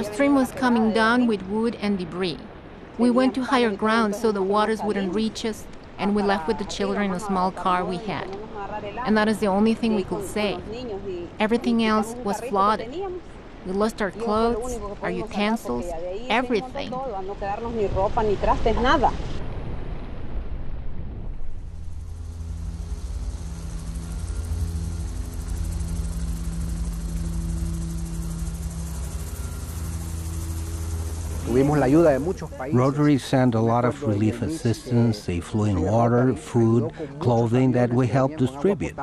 The stream was coming down with wood and debris. We went to higher ground so the waters wouldn't reach us, and we left with the children in a small car we had. And that is the only thing we could save. Everything else was flooded. We lost our clothes, our utensils, everything. Rotary sent a lot of relief assistance. They flew in water, food, clothing that we helped distribute.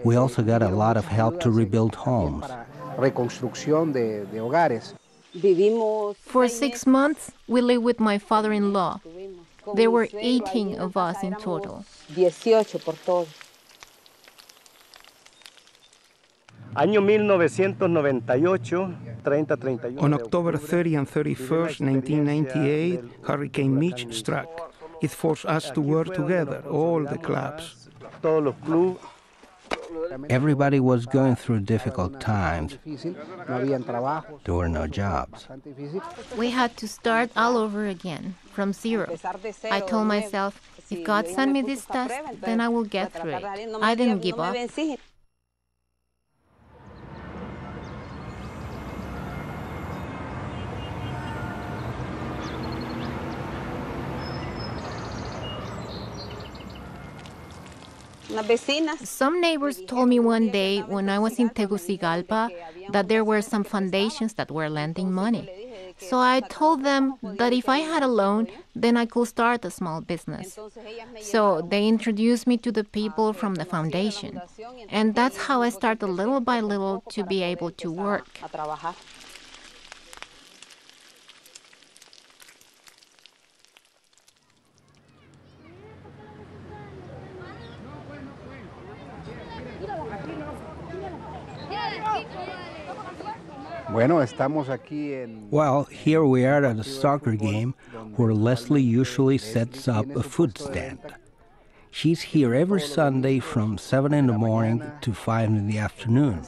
We also got a lot of help to rebuild homes. For 6 months, we lived with my father-in-law. There were 18 of us in total. Año 1998, 30-31. On October 30 and 31st, 1998, Hurricane Mitch struck. It forced us to work together, all the clubs. Everybody was going through difficult times. There were no jobs. We had to start all over again, from zero. I told myself, if God sent me this test, then I will get through it. I didn't give up. Some neighbors told me one day when I was in Tegucigalpa that there were some foundations that were lending money. So I told them that if I had a loan, then I could start a small business. So they introduced me to the people from the foundation. And that's how I started little by little to be able to work. Well, here we are at a soccer game where Leslie usually sets up a food stand. She's here every Sunday from 7 in the morning to 5 in the afternoon.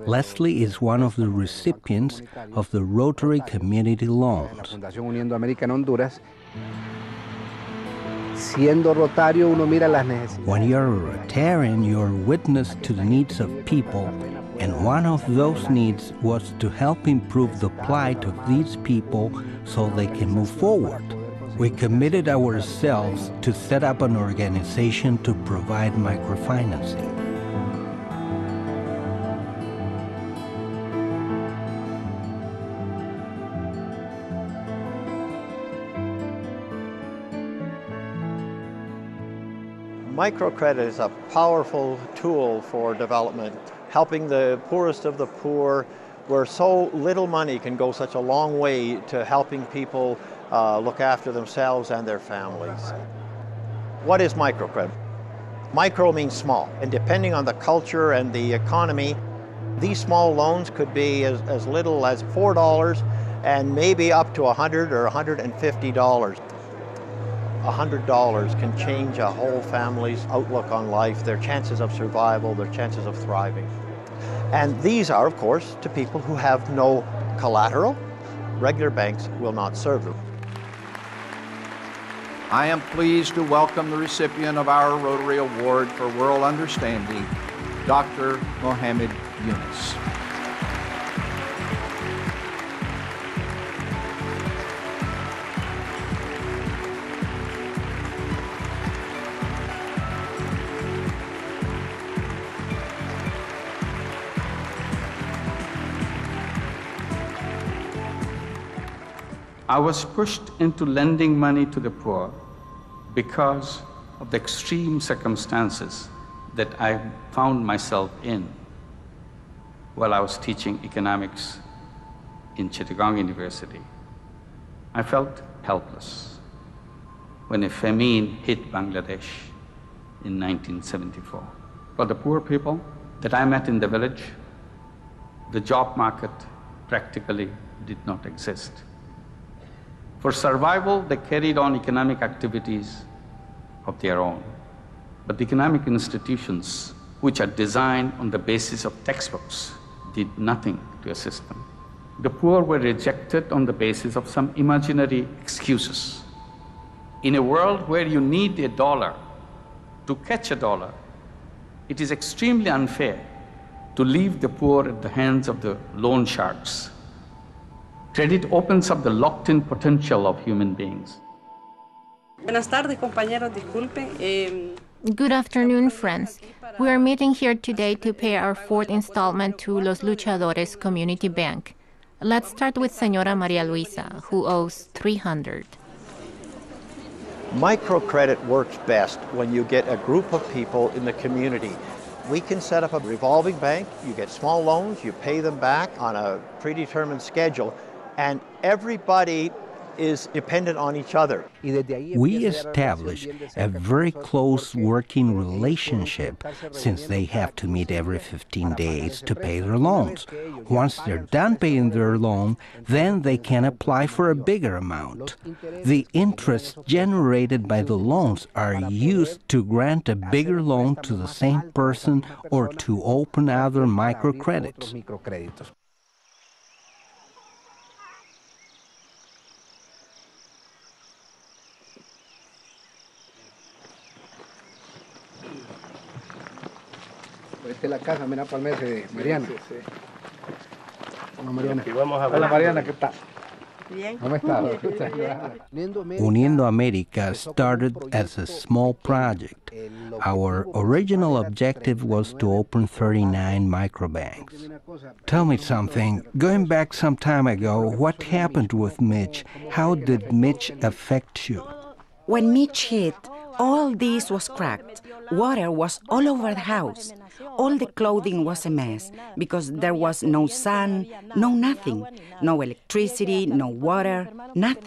Leslie is one of the recipients of the Rotary Community Loans. When you're a Rotarian, you're witness to the needs of people, and one of those needs was to help improve the plight of these people so they can move forward. We committed ourselves to set up an organization to provide microfinancing. Microcredit is a powerful tool for development, helping the poorest of the poor, where so little money can go such a long way to helping people look after themselves and their families. What is microcredit? Micro means small, and depending on the culture and the economy, these small loans could be as little as $4 and maybe up to $100 or $150. $100 can change a whole family's outlook on life, their chances of survival, their chances of thriving. And these are, of course, to people who have no collateral. Regular banks will not serve them. I am pleased to welcome the recipient of our Rotary Award for World Understanding, Dr. Mohammed Yunus. I was pushed into lending money to the poor because of the extreme circumstances that I found myself in while I was teaching economics in Chittagong University. I felt helpless when a famine hit Bangladesh in 1974. For the poor people that I met in the village, the job market practically did not exist. For survival, they carried on economic activities of their own. But the economic institutions, which are designed on the basis of textbooks, did nothing to assist them. The poor were rejected on the basis of some imaginary excuses. In a world where you need $1 to catch $1, it is extremely unfair to leave the poor at the hands of the loan sharks. Credit opens up the locked-in potential of human beings. Buenas tardes, compañeros. Disculpen. Good afternoon, friends. We are meeting here today to pay our fourth installment to Los Luchadores Community Bank. Let's start with Señora Maria Luisa, who owes $300. Microcredit works best when you get a group of people in the community. We can set up a revolving bank, you get small loans, you pay them back on a predetermined schedule, and everybody is dependent on each other. We establish a very close working relationship since they have to meet every 15 days to pay their loans. Once they're done paying their loan, then they can apply for a bigger amount. The interests generated by the loans are used to grant a bigger loan to the same person or to open other microcredits. Esta es la casa, mira, para el mes de Mariana. Hola, Mariana. Hola, Mariana, ¿qué tal? Bien. ¿Cómo estás? Uniendo America started as a small project. Our original objective was to open 39 microbanks. Tell me something. Going back some time ago, what happened with Mitch? How did Mitch affect you? When Mitch hit, all this was cracked. Water was all over the house. All the clothing was a mess because there was no sun, no nothing, no electricity, no water, nothing.